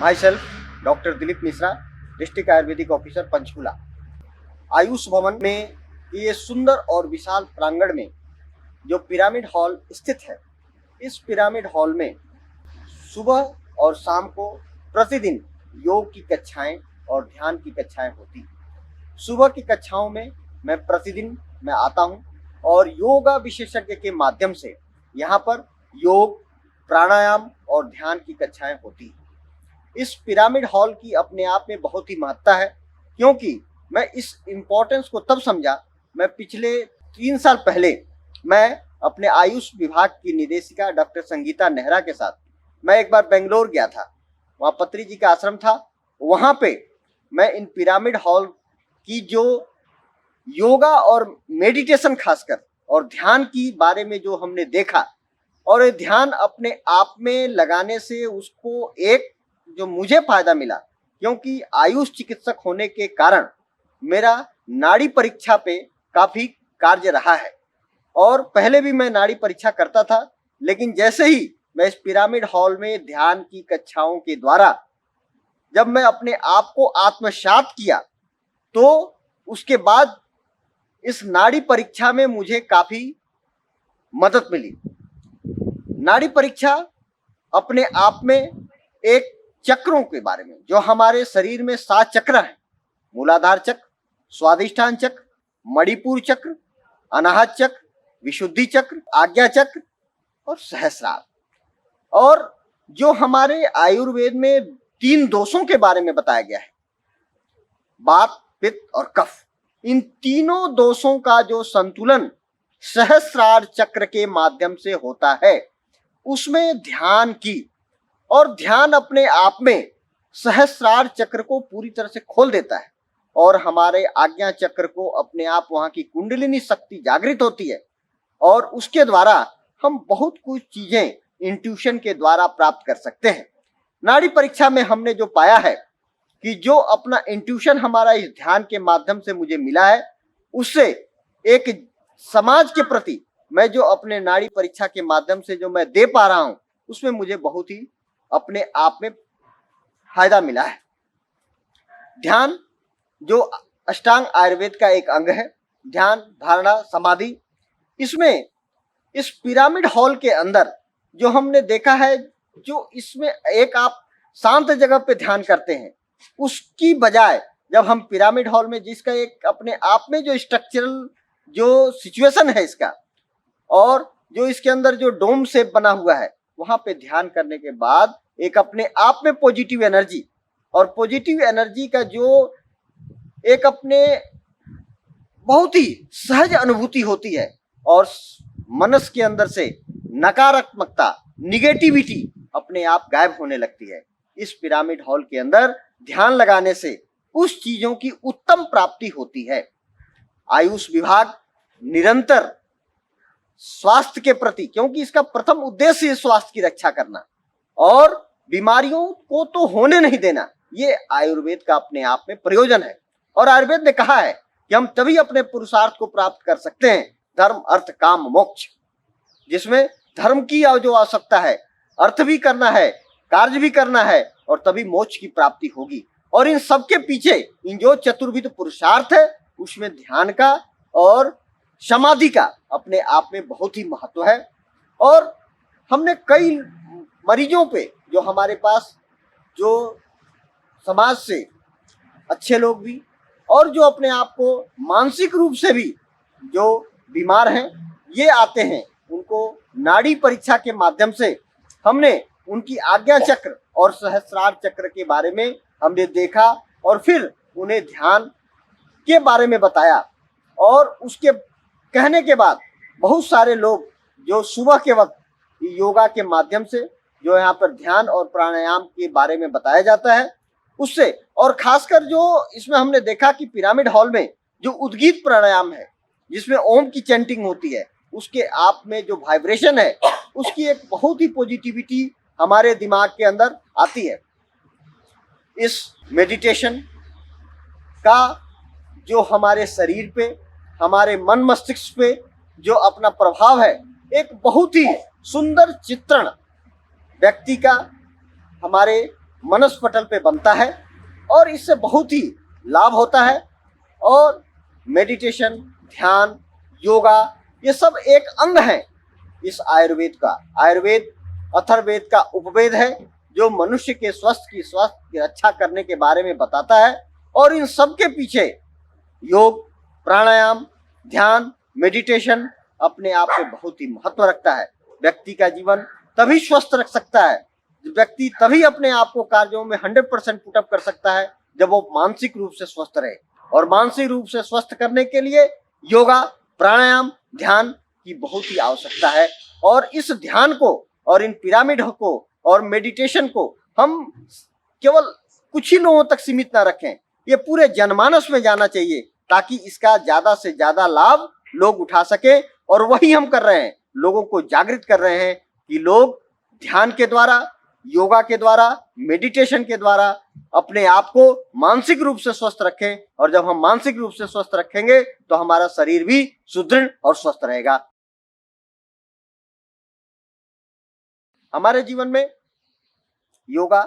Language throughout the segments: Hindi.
My self doctor Dilip Mishra, district Ayurvedic officer Panchkula. Ayush भवन में ये सुंदर और विशाल प्रांगण में जो पिरामिड हॉल स्थित है, इस पिरामिड हॉल में सुबह और शाम को प्रतिदिन योग की कक्षाएं और ध्यान की कक्षाएं होती। सुबह की कक्षाओं में मैं प्रतिदिन आता हूं और योगा विशेषज्ञ के माध्यम से यहाँ पर योग, प्राणायाम और ध्यान की कक्षाएं होती। इस पिरामिड हॉल की अपने आप में बहुत ही महत्ता है, क्योंकि मैं इस इम्पोर्टेंस को तब समझा। मैं पिछले 3 साल पहले मैं अपने आयुष विभाग की निदेशिका डॉक्टर संगीता नेहरा के साथ मैं एक बार बेंगलोर गया था। वहाँ पत्री जी का आश्रम था। वहाँ पे मैं इन पिरामिड हॉल की जो योगा और मेडिटेशन खासकर और ध्यान की बारे में जो हमने देखा, और ये ध्यान अपने आप में लगाने से उसको एक जो मुझे फायदा मिला, क्योंकि आयुष चिकित्सक होने के कारण मेरा नाड़ी परीक्षा पे काफी कार्य रहा है। और पहले भी मैं नाड़ी परीक्षा करता था, लेकिन जैसे ही मैं इस पिरामिड हॉल में ध्यान की कक्षाओं के द्वारा जब मैं अपने आप को आत्मसात किया, तो उसके बाद इस नाड़ी परीक्षा में मुझे काफी मदद मिली। नाड़ी परीक्षा अपने आप में एक चक्रों के बारे में, जो हमारे शरीर में 7 चक्र हैं, मूलाधार चक्र, स्वादिष्ठान चक्र, मणिपुर चक्र, अनाहत चक्र, विशुद्धि चक्र, आज्ञा चक्र और सहस्रार। और जो हमारे आयुर्वेद में 3 दोषों के बारे में बताया गया है, वात, पित्त और कफ, इन तीनों दोषों का जो संतुलन सहस्रार चक्र के माध्यम से होता है, उसमें ध्यान की, और ध्यान अपने आप में सहस्रार चक्र को पूरी तरह से खोल देता है और हमारे आज्ञा चक्र को अपने आप वहां की कुंडलिनी शक्ति जागृत होती है, और उसके द्वारा हम बहुत कुछ चीजें इंट्यूशन के द्वारा प्राप्त कर सकते हैं। नाड़ी परीक्षा में हमने जो पाया है कि जो अपना इंट्यूशन हमारा इस ध्यान के माध्यम से मुझे मिला है, उससे एक समाज के प्रति मैं जो अपने नाड़ी परीक्षा के माध्यम से जो मैं दे पा रहा हूं, उसमें मुझे बहुत ही अपने आप में फायदा मिला है। ध्यान जो अष्टांग आयुर्वेद का एक अंग है, ध्यान, धारणा, समाधि, इसमें इस पिरामिड हॉल के अंदर जो हमने देखा है, जो इसमें एक आप शांत जगह पे ध्यान करते हैं, उसकी बजाय जब हम पिरामिड हॉल में, जिसका एक अपने आप में जो स्ट्रक्चरल जो सिचुएशन है इसका, और जो इसके अंदर जो डोम शेप बना हुआ है, वहां पे ध्यान करने के बाद एक अपने आप में पॉजिटिव एनर्जी, और पॉजिटिव एनर्जी का जो एक अपने बहुत ही सहज अनुभूति होती है, और मनस के अंदर से नकारात्मकता, निगेटिविटी अपने आप गायब होने लगती है। इस पिरामिड हॉल के अंदर ध्यान लगाने से उस चीजों की उत्तम प्राप्ति होती है। आयुष विभाग निरंतर स्वास्थ्य के प्रति, क्योंकि इसका प्रथम उद्देश्य है स्वास्थ्य की रक्षा करना और बीमारियों को तो होने नहीं देना, ये आयुर्वेद का अपने आप में प्रयोजन है। और आयुर्वेद ने कहा है कि हम तभी अपने पुरुषार्थ को प्राप्त कर सकते हैं, धर्म, अर्थ, काम, मोक्ष, जिसमें धर्म की जो आवश्यकता है, अर्थ भी करना है, कार्य भी करना है, और तभी मोक्ष की प्राप्ति होगी। और इन सबके पीछे इन जो चतुर्विध पुरुषार्थ है, उसमें ध्यान का और समाधि का अपने आप में बहुत ही महत्व है। और हमने कई मरीजों पे, जो हमारे पास जो समाज से अच्छे लोग भी, और जो अपने आप को मानसिक रूप से भी जो बीमार हैं, ये आते हैं, उनको नाड़ी परीक्षा के माध्यम से हमने उनकी आज्ञा चक्र और सहस्रार चक्र के बारे में हमने देखा, और फिर उन्हें ध्यान के बारे में बताया। और उसके कहने के बाद बहुत सारे लोग जो सुबह के वक्त योगा के माध्यम से, जो यहाँ पर ध्यान और प्राणायाम के बारे में बताया जाता है, उससे, और खासकर जो इसमें हमने देखा कि पिरामिड हॉल में जो उद्गीत प्राणायाम है, जिसमें ओम की चैंटिंग होती है, उसके आप में जो वाइब्रेशन है, उसकी एक बहुत ही पॉजिटिविटी हमारे दिमाग के अंदर आती है। इस मेडिटेशन का जो हमारे शरीर पे, हमारे मन मस्तिष्क पे जो अपना प्रभाव है, एक बहुत ही सुंदर चित्रण व्यक्ति का हमारे मनस पटल पे बनता है और इससे बहुत ही लाभ होता है। और मेडिटेशन, ध्यान, योगा ये सब एक अंग है इस आयुर्वेद का। आयुर्वेद अथर्ववेद का उपवेद है जो मनुष्य के स्वास्थ्य की रक्षा करने के बारे में बताता है। और इन सब के पीछे योग, प्राणायाम, ध्यान, मेडिटेशन अपने आप में बहुत ही महत्व रखता है। व्यक्ति का जीवन तभी स्वस्थ रख सकता है, व्यक्ति तभी अपने आप को कार्यों में 100% पुटअप कर सकता है जब वो मानसिक रूप से स्वस्थ रहे। और मानसिक रूप से स्वस्थ करने के लिए योगा, प्राणायाम, ध्यान की बहुत ही आवश्यकता है। और इस ध्यान को और इन पिरामिड को और मेडिटेशन को हम केवल कुछ ही लोगों तक सीमित ना रखें, ये पूरे जनमानस में जाना चाहिए ताकि इसका ज्यादा से ज्यादा लाभ लोग उठा सके। और वही हम कर रहे हैं, लोगों को जागृत कर रहे हैं कि लोग ध्यान के द्वारा, योगा के द्वारा, मेडिटेशन के द्वारा अपने आप को मानसिक रूप से स्वस्थ रखें। और जब हम मानसिक रूप से स्वस्थ रखेंगे तो हमारा शरीर भी सुदृढ़ और स्वस्थ रहेगा। हमारे जीवन में योगा,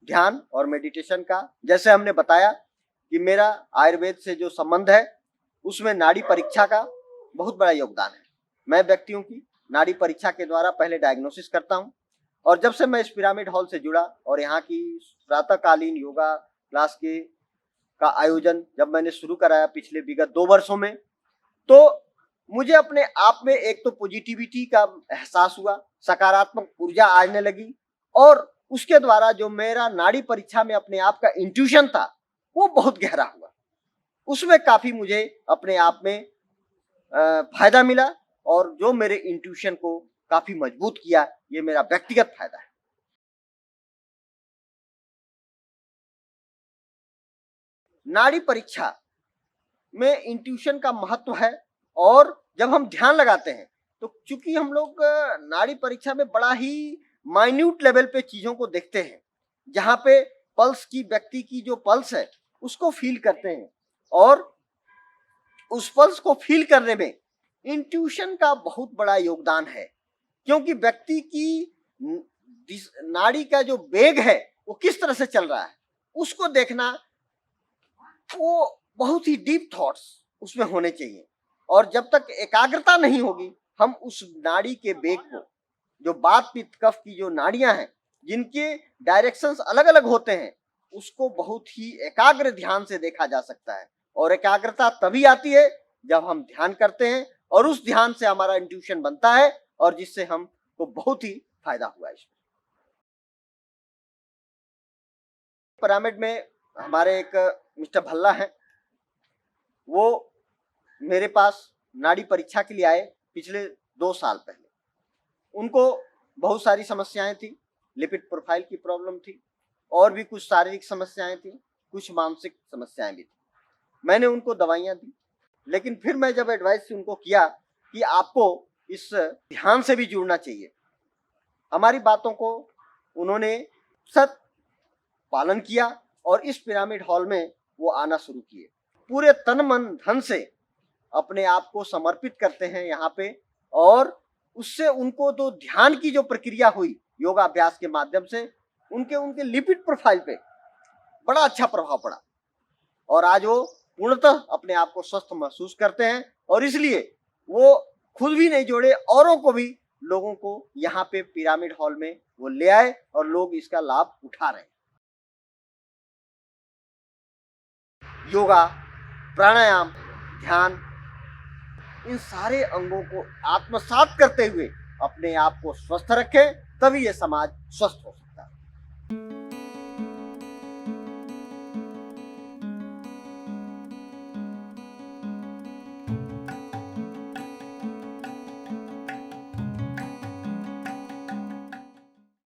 ध्यान और मेडिटेशन का, जैसे हमने बताया कि मेरा आयुर्वेद से जो संबंध है उसमें नाड़ी परीक्षा का बहुत बड़ा योगदान है। मैं व्यक्तियों की नाड़ी परीक्षा के द्वारा पहले डायग्नोसिस करता हूं। और जब से मैं इस पिरामिड हॉल से जुड़ा और यहाँ की प्रातःकालीन योगा क्लास के का आयोजन जब मैंने शुरू कराया पिछले विगत 2 वर्षों में, तो मुझे अपने आप में एक तो पॉजिटिविटी का एहसास हुआ, सकारात्मक ऊर्जा आने लगी। और उसके द्वारा जो मेरा नाड़ी परीक्षा में अपने आप का इंट्यूशन था वो बहुत गहरा हुआ। उसमें काफी मुझे अपने आप में फायदा मिला और जो मेरे इंट्यूशन को काफी मजबूत किया। ये मेरा व्यक्तिगत फायदा है। नाड़ी परीक्षा में इंट्यूशन का महत्व है। और जब हम ध्यान लगाते हैं तो चूंकि हम लोग नाड़ी परीक्षा में बड़ा ही माइन्यूट लेवल पे चीजों को देखते हैं, जहां पे पल्स की, व्यक्ति की जो पल्स है उसको फील करते हैं। और उस पल्स को फील करने में इंट्यूशन का बहुत बड़ा योगदान है, क्योंकि व्यक्ति की नाड़ी का जो वेग है वो किस तरह से चल रहा है उसको देखना, वो बहुत ही डीप थॉट्स उसमें होने चाहिए। और जब तक एकाग्रता नहीं होगी, हम उस नाड़ी के वेग को, जो बात, पित्त, कफ की जो नाड़ियां हैं जिनके डायरेक्शंस अलग अलग होते हैं, उसको बहुत ही एकाग्र ध्यान से देखा जा सकता है। और एकाग्रता तभी आती है जब हम ध्यान करते हैं और उस ध्यान से हमारा इंट्यूशन बनता है और जिससे हमको बहुत ही फायदा हुआ। इसमें पिरामिड में हमारे एक मिस्टर भल्ला हैं, वो मेरे पास नाड़ी परीक्षा के लिए आए पिछले 2 साल पहले। उनको बहुत सारी समस्याएं थी, लिपिड प्रोफाइल की प्रॉब्लम थी और भी कुछ शारीरिक समस्याएं थी, कुछ मानसिक समस्याएं भी थी। मैंने उनको दवाइयां दी, लेकिन फिर मैं जब एडवाइस उनको किया कि आपको इस ध्यान से भी जुड़ना चाहिए, हमारी बातों को उन्होंने सत पालन किया और इस पिरामिड हॉल में वो आना शुरू किए। पूरे तन मन धन से अपने आप को समर्पित करते हैं यहाँ पे। और उससे उनको तो ध्यान की जो प्रक्रिया हुई योगाभ्यास के माध्यम से, उनके लिपिड प्रोफाइल पे बड़ा अच्छा प्रभाव पड़ा। और आज वो पूर्णतः अपने आप को स्वस्थ महसूस करते हैं। और इसलिए वो खुद भी नहीं जोड़े, औरों को भी, लोगों को यहाँ पे पिरामिड हॉल में वो ले आए और लोग इसका लाभ उठा रहे हैं। योगा, प्राणायाम, ध्यान, इन सारे अंगों को आत्मसात करते हुए अपने आप को स्वस्थ रखें, तभी ये समाज स्वस्थ हो।